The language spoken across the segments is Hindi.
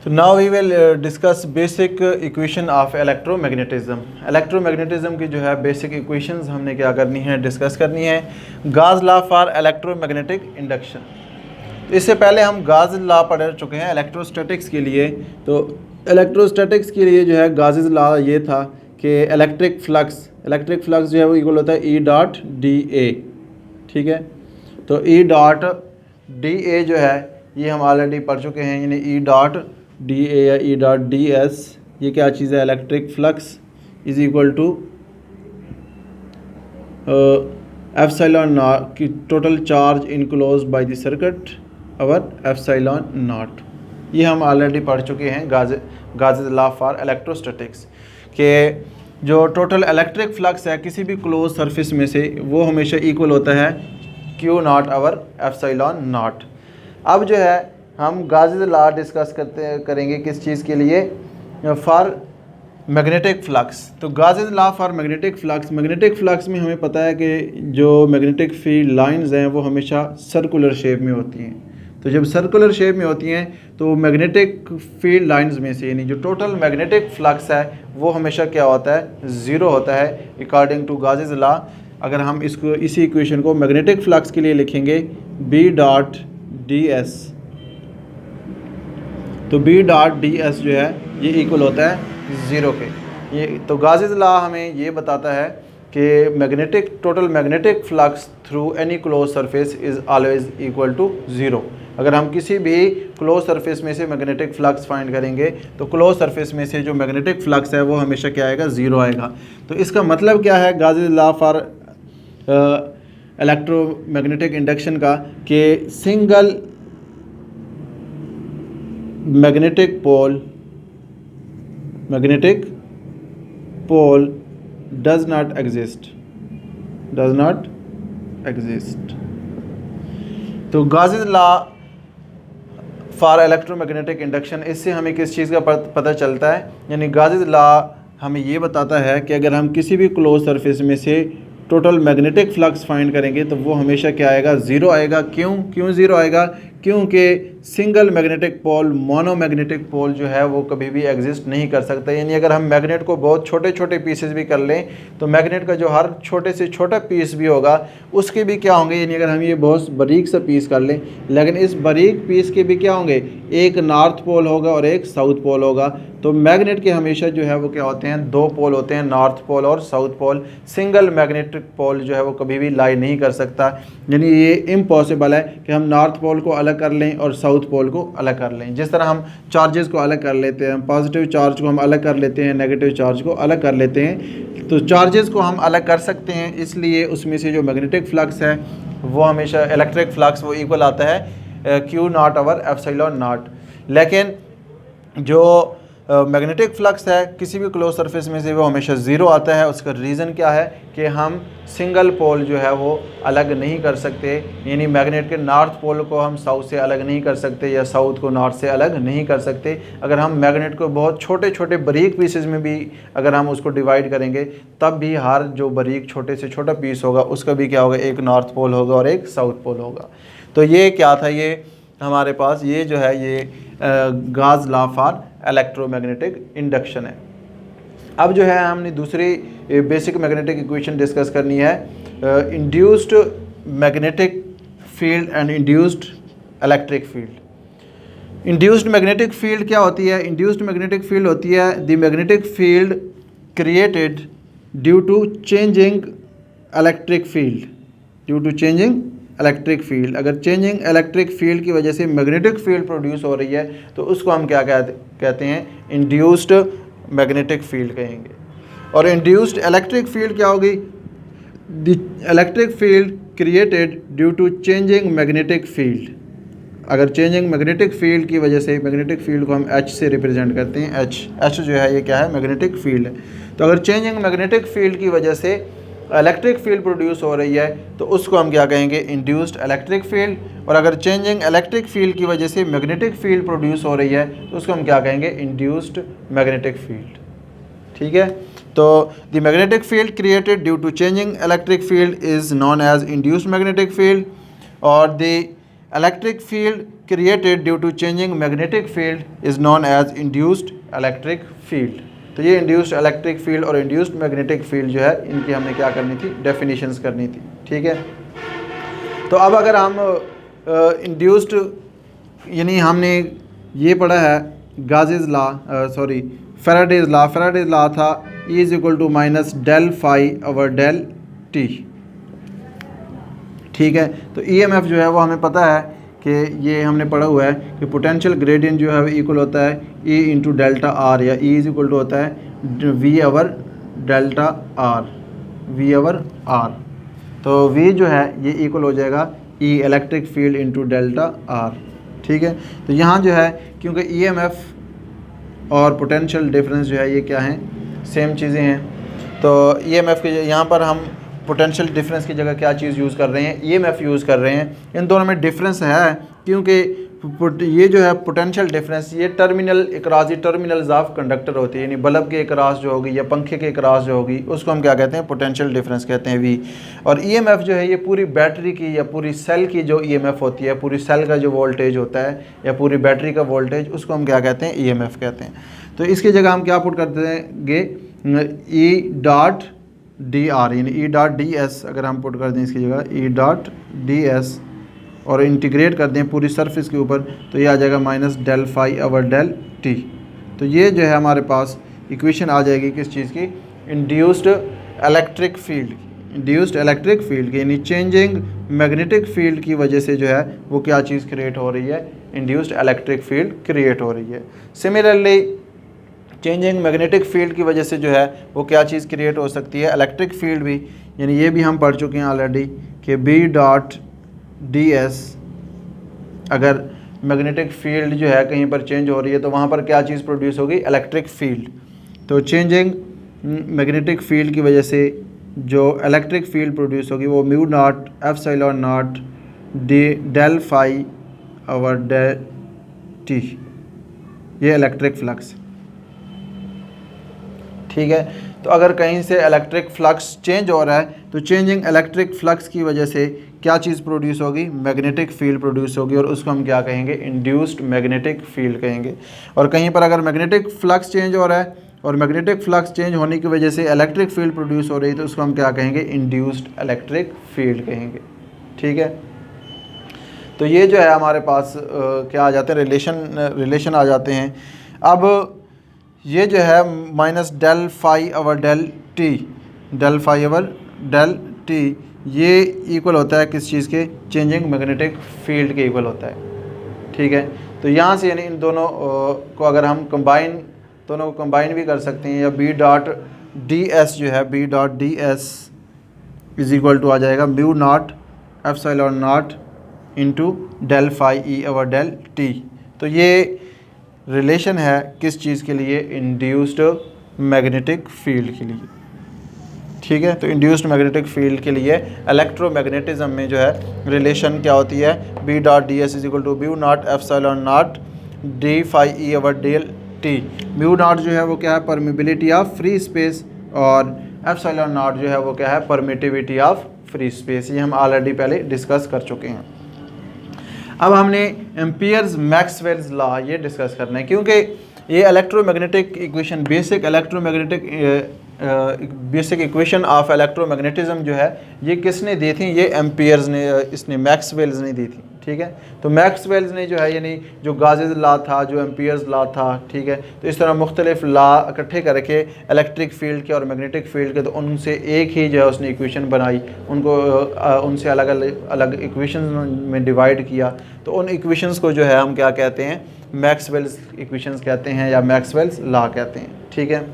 तो now we will discuss basic equation of electromagnetism. Electromagnetism की जो है बेसिक इक्वेशंस हमने क्या करनी है, डिस्कस करनी है। गाज लॉ फॉर इलेक्ट्रोमैग्नेटिक इंडक्शन। तो इससे पहले हम गाज लॉ पढ़ चुके हैं इलेक्ट्रोस्टैटिक्स के लिए। तो इलेक्ट्रोस्टैटिक्स के लिए जो है गाज लॉ ये था कि इलेक्ट्रिक फ्लक्स जो है वो इक्वल होता है ई डॉट डी ए। ठीक है, तो ई डॉट डी ए जो है ये हम ऑलरेडी पढ़ चुके हैं, यानी ई डॉट डी ए या ई डॉट डी एस ये क्या चीज़ है, electric flux is equal to epsilon naught की total charge enclose by the circuit और एप्सिलॉन नॉट। ये हम ऑलरेडी पढ़ चुके हैं गाज़ लॉ फॉर इलेक्ट्रोस्टैटिक्स के जो टोटल इलेक्ट्रिक फ्लक्स है किसी भी क्लोज सरफेस में से वो हमेशा इक्वल होता है क्यू नॉट और एप्सिलॉन नॉट। अब जो है हम गाज़ लॉ डिस्कस करेंगे किस चीज़ के लिए, फॉर मैग्नेटिक फ्लक्स। तो Gauss law for magnetic flux में हमें पता है कि जो मैग्नेटिक फील्ड लाइंस हैं वो हमेशा सर्कुलर शेप में होती हैं। तो जब सर्कुलर शेप में होती हैं तो मैग्नेटिक फील्ड लाइंस में से यानी जो टोटल मैग्नेटिक फ्लक्स है वो हमेशा क्या होता है, ज़ीरो होता है अकॉर्डिंग टू गाज़ लॉ। अगर हम इसको इसी इक्वेशन को मैग्नेटिक फ्लक्स के लिए लिखेंगे बी डॉट डी एस, तो बी डॉट डी एस जो है ये इक्वल होता है ज़ीरो के। ये तो गाज़ लॉ हमें ये बताता है कि total magnetic flux through any close surface is always equal to zero. अगर हम किसी भी क्लोज सरफेस में से मैग्नेटिक फ्लक्स फाइंड करेंगे तो क्लोज सरफेस में से जो मैग्नेटिक फ्लक्स है वो हमेशा क्या आएगा, ज़ीरो आएगा। तो इसका मतलब क्या है Gauss law for electromagnetic induction का, कि single magnetic pole does not exist. तो Gauss law for electromagnetic induction, इससे हमें किस चीज़ का पता चलता है, यानी गाज़ लॉ हमें ये बताता है कि अगर हम किसी भी क्लोज सरफेस में से टोटल मैग्नेटिक फ्लक्स फाइंड करेंगे तो वो हमेशा क्या आएगा, ज़ीरो आएगा। क्यों ज़ीरो आएगा, क्योंकि सिंगल मैग्नेटिक पोल मोनोमैग्नेटिक पोल जो है वो कभी भी एग्जिस्ट नहीं कर सकता। यानी अगर हम मैग्नेट को बहुत छोटे छोटे पीसेस भी कर लें तो मैग्नेट का जो हर छोटे से छोटा पीस भी होगा उसके भी क्या होंगे, यानी अगर हम ये बहुत बारीक सा पीस कर लें लेकिन इस बारीक पीस के भी क्या होंगे, एक नॉर्थ पोल होगा और एक साउथ पोल होगा। तो मैग्नेट के हमेशा जो है वो क्या होते हैं, दो पोल होते हैं, नॉर्थ पोल और south pole. Single magnetic pole जो है वो कभी भी लाई नहीं कर सकता। यानी ये इम्पॉसिबल है कि हम नॉर्थ पोल को अलग कर लें और साउथ पोल को अलग कर लें। जिस तरह हम चार्जेस को अलग कर लेते हैं, पॉजिटिव चार्ज को हम अलग कर लेते हैं, नेगेटिव चार्ज को अलग कर लेते हैं, तो चार्जेस को हम अलग कर सकते हैं। इसलिए उसमें से जो मैग्नेटिक फ्लक्स है वो हमेशा इलेक्ट्रिक फ्लक्स वो इक्वल आता है क्यू नॉट और एप्सिलॉन नॉट। लेकिन जो मैग्नेटिक फ्लक्स है किसी भी क्लोज सरफेस में से वो हमेशा ज़ीरो आता है। उसका रीज़न क्या है कि हम सिंगल पोल जो है वो अलग नहीं कर सकते, यानी मैग्नेट के नॉर्थ पोल को हम साउथ से अलग नहीं कर सकते या साउथ को नॉर्थ से अलग नहीं कर सकते। अगर हम मैग्नेट को बहुत छोटे छोटे बारीक पीसेस में भी अगर हम उसको डिवाइड करेंगे तब भी हर जो बारीक छोटे से छोटा पीस होगा उसका भी क्या होगा, एक नॉर्थ पोल होगा और एक साउथ पोल होगा। तो ये क्या था, ये हमारे पास ये जो है ये gauze law for electromagnetic induction है। अब जो है हमने दूसरी बेसिक मैग्नेटिक इक्वेशन डिस्कस करनी है, induced magnetic field and induced electric field. Induced magnetic field क्या होती है, इंड्यूस्ड मैग्नेटिक फील्ड होती है the magnetic field created due to changing electric field, अगर चेंजिंग इलेक्ट्रिक फील्ड की वजह से मैग्नेटिक फील्ड प्रोड्यूस हो रही है तो उसको हम क्या कहते हैं, इंड्यूस्ड मैग्नेटिक फील्ड कहेंगे। और इंड्यूस्ड इलेक्ट्रिक फील्ड क्या होगी, the electric field created due to changing magnetic field. अगर चेंजिंग मैग्नेटिक फील्ड की वजह से, मैग्नेटिक फील्ड को हम एच से रिप्रेजेंट करते हैं, एच जो है ये क्या है, मैग्नेटिक फील्ड है। तो अगर चेंजिंग मैग्नेटिक फील्ड की वजह से इलेक्ट्रिक फील्ड प्रोड्यूस हो रही है तो उसको हम क्या कहेंगे, इंड्यूस्ड इलेक्ट्रिक फील्ड। और अगर चेंजिंग इलेक्ट्रिक फील्ड की वजह से मैग्नेटिक फील्ड प्रोड्यूस हो रही है तो उसको हम क्या कहेंगे, इंड्यूस्ड मैग्नेटिक फील्ड। ठीक है, तो the magnetic field created due to changing electric field is known as induced magnetic field, और the electric field created due to changing magnetic field is known as induced electric field. तो ये इंड्यूस्ड इलेक्ट्रिक फील्ड और इंड्यूस्ड मैग्नेटिक फील्ड जो है इनकी हमने क्या करनी थी, डेफिनेशंस करनी थी। ठीक है, तो अब अगर हम इंड्यूस्ड यानी हमने ये पढ़ा है Gauss's law, sorry Faraday's law. Faraday's law था E is equal to minus del phi over del t. ठीक है, तो EMF जो है वो हमें पता है कि ये हमने पढ़ा हुआ है कि पोटेंशियल ग्रेडियंट जो है वो इक्वल होता है E इंटू डेल्टा आर, या E इज इक्वल टू होता है V over delta r, V over r. तो V जो है ये इक्वल हो जाएगा E electric field into delta r. ठीक है, तो यहाँ जो है क्योंकि EMF और पोटेंशियल डिफरेंस जो है ये क्या हैं, सेम चीज़ें हैं, तो EMF के यहाँ पर हम पोटेंशियल डिफरेंस की जगह क्या चीज़ यूज़ कर रहे हैं, EMF यूज़ कर रहे हैं। इन दोनों में डिफरेंस है क्योंकि ये जो है पोटेंशियल डिफरेंस ये टर्मिनल इकराजी टर्मिनल्स ऑफ कंडक्टर होती है, यानी बल्ब के इकरास जो होगी या पंखे के इकरास जो होगी उसको हम क्या कहते हैं, पोटेंशियल डिफरेंस कहते हैं, V। और EMF जो है ये पूरी बैटरी की या पूरी सेल की जो EMF होती है, पूरी सेल का जो वोल्टेज होता है या पूरी बैटरी का वोल्टेज, उसको हम क्या कहते हैं, EMF कहते हैं। तो इसकी जगह हम क्या पुट कर देंगे, E डॉट डी आर, यानी E डॉट डी एस अगर हम पुट कर दें इसकी जगह E डॉट डी एस और इंटीग्रेट कर दें पूरी सरफेस के ऊपर, तो ये आ जाएगा minus del phi over del T. तो ये जो है हमारे पास इक्वेशन आ जाएगी किस चीज़ की, induced electric field, induced electric field की, यानी चेंजिंग मैग्नेटिक फील्ड की वजह से जो है वो क्या चीज़ क्रिएट हो रही है, इंड्यूस्ड इलेक्ट्रिक फील्ड क्रिएट हो रही है। सिमिलरली चेंजिंग मैग्नेटिक फील्ड की वजह से जो है वो क्या चीज़ क्रिएट हो सकती है, इलेक्ट्रिक फील्ड भी, यानी ये भी हम पढ़ चुके हैं ऑलरेडी कि B डॉट डी एस, अगर मैग्नेटिक फील्ड जो है कहीं पर चेंज हो रही है तो वहाँ पर क्या चीज़ प्रोड्यूस होगी, इलेक्ट्रिक फील्ड। तो चेंजिंग मैग्नेटिक फील्ड की वजह से जो इलेक्ट्रिक फील्ड प्रोड्यूस होगी वो mu naught epsilon naught d del phi over del t, ये इलेक्ट्रिक फ्लक्स। ठीक है, तो अगर कहीं से इलेक्ट्रिक फ्लक्स चेंज हो रहा है तो चेंजिंग इलेक्ट्रिक फ्लक्स की वजह से क्या चीज़ प्रोड्यूस होगी, मैग्नेटिक फील्ड प्रोड्यूस होगी, और उसको हम क्या कहेंगे, इंड्यूस्ड मैग्नेटिक फील्ड कहेंगे। और कहीं पर अगर मैग्नेटिक फ्लक्स चेंज हो रहा है और मैग्नेटिक फ्लक्स चेंज होने की वजह से इलेक्ट्रिक फील्ड प्रोड्यूस हो रही है तो उसको हम क्या कहेंगे, इंड्यूस्ड इलेक्ट्रिक फील्ड कहेंगे। ठीक है, तो ये जो है हमारे पास क्या आ जाते हैं, रिलेशन आ जाते हैं। अब ये जो है minus del phi over del t, del phi over del t, ये इक्वल होता है किस चीज़ के, चेंजिंग मैग्नेटिक फील्ड के इक्वल होता है। ठीक है, तो यहाँ से यानी इन दोनों को अगर हम दोनों को कंबाइन भी कर सकते हैं, या B डॉट डी एस जो है, B dot D S is equal to आ जाएगा mu naught epsilon naught into del phi E over del T. तो ये रिलेशन है किस चीज़ के लिए, इंड्यूस्ड मैग्नेटिक फील्ड के लिए। ठीक है, तो इंड्यूस्ड मैग्नेटिक फील्ड के लिए इलेक्ट्रोमैग्नेटिज्म में जो है रिलेशन क्या होती है, B dot D S is equal to mu naught epsilon naught d phi E over del t. Mu naught जो है वो क्या है, परमिबिलिटी ऑफ फ्री स्पेस, और एप्सिलॉन नॉट जो है वो क्या है, परमिटिविटी ऑफ फ्री स्पेस। ये हम ऑलरेडी पहले डिस्कस कर चुके हैं। अब हमने एम्पियर्स मैक्सवेल्स लॉ ये डिस्कस करना है, क्योंकि ये electromagnetic equation, basic equation of electromagnetism जो है ये किसने दी थी, ये एम्पियर्स ने, इसने मैक्सवेल्स ने दी थी। ठीक है, तो मैक्सवेल्स ने जो है यानी जो गाजेज लॉ था, जो एम्पियर्स लॉ था, ठीक है, तो इस तरह मुख्तलिफ लॉ इकट्ठे करके इलेक्ट्रिक फील्ड के और मैग्नेटिक फील्ड के, तो उनसे एक ही जो है उसने इक्वेशन बनाई, उनको उनसे अलग अलग इक्वेशन में डिवाइड किया। तो उन इक्वेशंस को जो है हम क्या कहते हैं, मैक्सवेल्स इक्वेशंस कहते हैं या मैक्सवेल्स लॉ कहते हैं। ठीक है,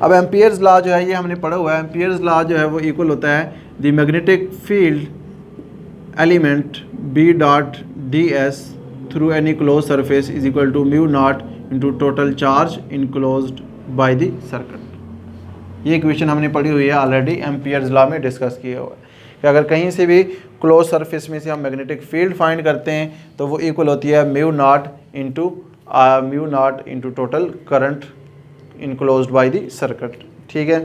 अब एम्पियर्स लॉ जो है ये हमने पढ़ा हुआ है। एम्पियर्स लॉ जो है वो इक्वल होता है the magnetic field element B dot D s through any close surface is equal to mu naught into total charge enclosed by the circuit. ये इक्वेशन हमने पढ़ी हुई है ऑलरेडी, एम्पियर्स लॉ में डिस्कस किया हुआ है कि अगर कहीं से भी क्लोज सरफेस में से हम मैग्नेटिक फील्ड फाइंड करते हैं तो वो इक्वल होती है mu naught into total current enclosed by the circuit. ठीक है,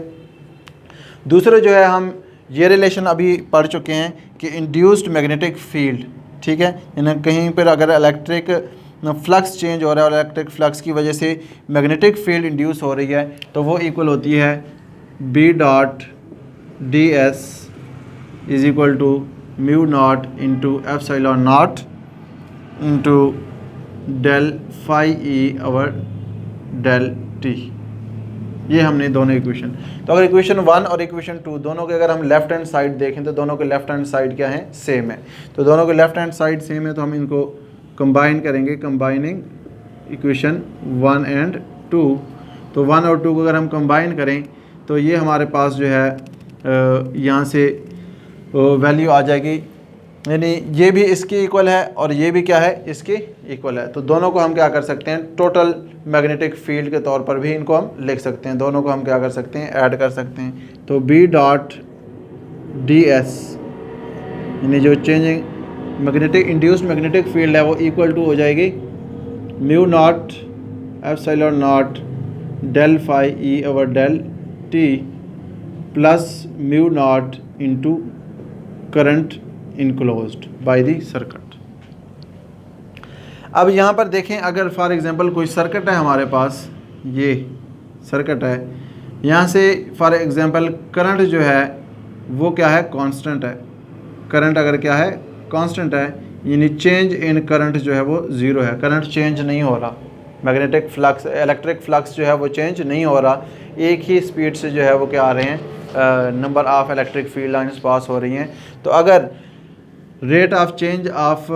दूसरे जो है हम ये रिलेशन अभी पढ़ चुके हैं कि इंड्यूस्ड मैग्नेटिक फील्ड, ठीक है। यानी कहीं पर अगर इलेक्ट्रिक फ्लक्स चेंज हो रहा है और इलेक्ट्रिक फ्लक्स की वजह से मैग्नेटिक फील्ड इंड्यूस हो रही है तो वो इक्वल होती है B dot D S is equal to mu naught into epsilon naught into del phi E over del t. ये हमने दोनों इक्वेशन, तो अगर इक्वेशन 1 और इक्वेशन 2 दोनों के अगर हम लेफ्ट हैंड साइड देखें तो दोनों के लेफ्ट हैंड साइड क्या है, सेम है। तो दोनों के लेफ्ट हैंड साइड सेम है तो हम इनको कंबाइन करेंगे, कंबाइनिंग इक्वेशन 1 एंड 2। तो 1 और 2 को अगर हम कंबाइन करें तो ये हमारे पास जो है यहाँ से वैल्यू आ जाएगी, यानी ये भी इसके इक्वल है और ये भी क्या है, इसके इक्वल है। तो दोनों को हम क्या कर सकते हैं, टोटल मैग्नेटिक फील्ड के तौर पर भी इनको हम लिख सकते हैं, दोनों को हम क्या कर सकते हैं, ऐड कर सकते हैं। तो B डॉट डी एस यानी जो changing magnetic induced magnetic field है वो इक्वल टू हो जाएगी mu naught epsilon naught del phi E over del t plus mu naught into current enclosed by the circuit. अब यहाँ पर देखें, अगर फॉर एग्जांपल कोई सर्किट है हमारे पास, ये सर्किट है, यहाँ से फॉर एग्जांपल करंट जो है वो क्या है, कांस्टेंट है। करंट अगर क्या है, कांस्टेंट है, यानी चेंज इन करंट जो है वो ज़ीरो है, करंट चेंज नहीं हो रहा, मैग्नेटिक फ्लक्स इलेक्ट्रिक फ्लक्स जो है वो चेंज नहीं हो रहा, एक ही स्पीड से जो है वो क्या आ रहे हैं, number of electric field lines pass हो रही हैं। तो अगर rate of change of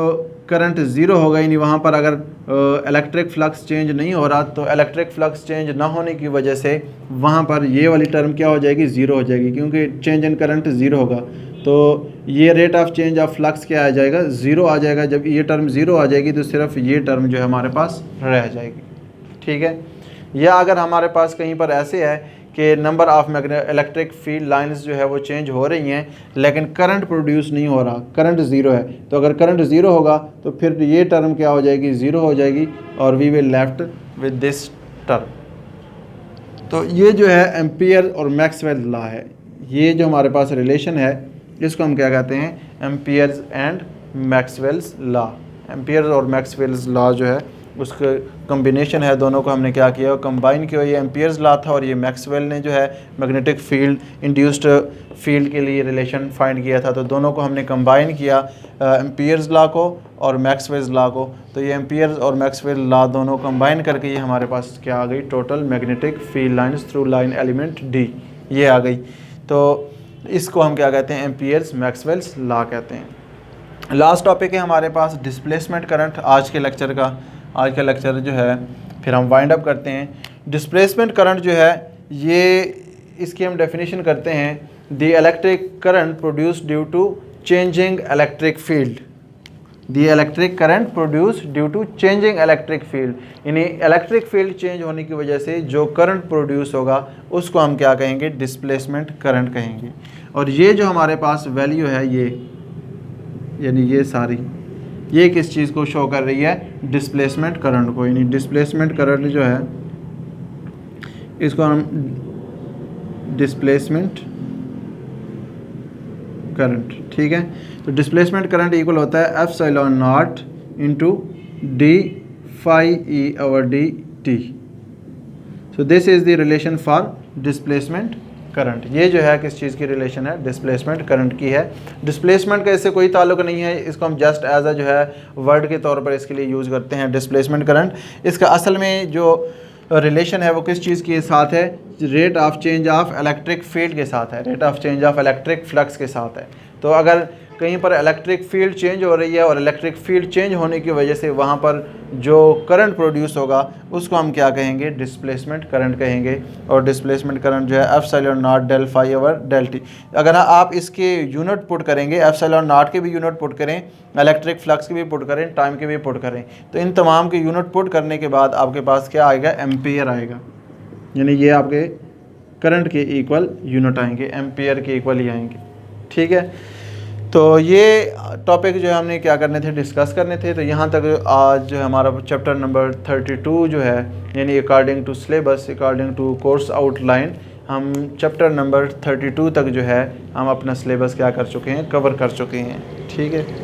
current zero होगा, यानी वहाँ पर अगर इलेक्ट्रिक फ्लक्स चेंज नहीं हो रहा तो इलेक्ट्रिक फ्लक्स चेंज ना होने की वजह से वहाँ पर ये वाली टर्म क्या हो जाएगी, ज़ीरो हो जाएगी, क्योंकि चेंज इन करंट ज़ीरो होगा तो ये rate of change of flux क्या आ जाएगा, ज़ीरो आ जाएगा। जब ये टर्म ज़ीरो आ जाएगी तो सिर्फ ये टर्म जो है हमारे पास रह जाएगी, ठीक है। या अगर हमारे पास कहीं पर ऐसे है कि number of electric field lines जो है वो चेंज हो रही हैं लेकिन करंट प्रोड्यूस नहीं हो रहा, करंट ज़ीरो है, तो अगर करंट ज़ीरो होगा तो फिर ये टर्म क्या हो जाएगी, ज़ीरो हो जाएगी और we will left with this term. तो ये जो है एम्पियर और मैक्सवेल लॉ है, ये जो हमारे पास रिलेशन है इसको हम क्या कहते हैं, amperes and Maxwell's law. Amperes और मैक्सवेल्स लॉ जो है उसका कम्बिनेशन है, दोनों को हमने क्या किया, कंबाइन किया। ये एम्पियर्स लॉ था और ये मैक्सवेल ने जो है मैग्नेटिक फील्ड इंड्यूस्ड फील्ड के लिए रिलेशन फाइंड किया था। तो दोनों को हमने कंबाइन किया, एम्पियर्स लॉ को और मैक्सवेल्स लॉ को। तो ये एम्पियर्स और मैक्सवेल लॉ दोनों कंबाइन करके ये हमारे पास क्या आ गई, total magnetic field lines through line element D, ये आ गई। तो इसको हम क्या कहते हैं, एम्पियर्स मैक्सवेल्स लॉ कहते हैं। लास्ट टॉपिक है हमारे पास डिस्प्लेसमेंट करंट। आज के लेक्चर जो है फिर हम वाइंड अप करते हैं। डिस्प्लेसमेंट करंट जो है ये इसकी हम डेफिनेशन करते हैं, the electric current produced due to changing electric field, the electric current produced due to changing electric field, यानी इलेक्ट्रिक फील्ड चेंज होने की वजह से जो करंट प्रोड्यूस होगा उसको हम क्या कहेंगे, डिस्प्लेसमेंट करंट कहेंगे। और ये जो हमारे पास वैल्यू है ये, यानी ये सारी, ये किस चीज़ को शो कर रही है, डिस्प्लेसमेंट करंट को। यानी डिस्प्लेसमेंट करंट जो है इसको हम डिस्प्लेसमेंट करंट, ठीक है। तो डिस्प्लेसमेंट करंट इक्वल होता है epsilon naught into d phi E over d t. So this is the relation for displacement current. ये जो है किस चीज़ की रिलेशन है, डिस्प्लेसमेंट करंट की है। डिस्प्लेसमेंट का इससे कोई ताल्लुक नहीं है, इसको हम जस्ट एज अ जो है वर्ड के तौर पर इसके लिए यूज़ करते हैं, डिस्प्लेसमेंट करंट। इसका असल में जो रिलेशन है वो किस चीज़ के साथ है, rate of change of electric field के साथ है, rate of change of electric flux के साथ है। तो अगर कहीं पर इलेक्ट्रिक फील्ड चेंज हो रही है और इलेक्ट्रिक फील्ड चेंज होने की वजह से वहाँ पर जो करंट प्रोड्यूस होगा उसको हम क्या कहेंगे, डिस्प्लेसमेंट करंट कहेंगे। और डिस्प्लेसमेंट करंट जो है epsilon naught del phi over del t. अगर आप इसके यूनिट पुट करेंगे, एप्सिलॉन नॉट के भी यूनिट पुट करें, इलेक्ट्रिक फ्लक्स के भी पुट करें, टाइम के भी पुट करें, तो इन तमाम के यूनिट पुट करने के बाद आपके पास क्या आएगा, एम्पियर आएगा। यानी ये आपके करंट के इक्वल यूनिट आएंगे, एम्पियर के इक्वल ही आएंगे, ठीक है। तो ये टॉपिक जो है हमने क्या करने थे, डिस्कस करने थे। तो यहाँ तक आज जो है हमारा चैप्टर नंबर 32 जो है, यानी according to syllabus, according to course outline, हम चैप्टर नंबर 32 तक जो है हम अपना सिलेबस क्या कर चुके हैं, कवर कर चुके हैं, ठीक है।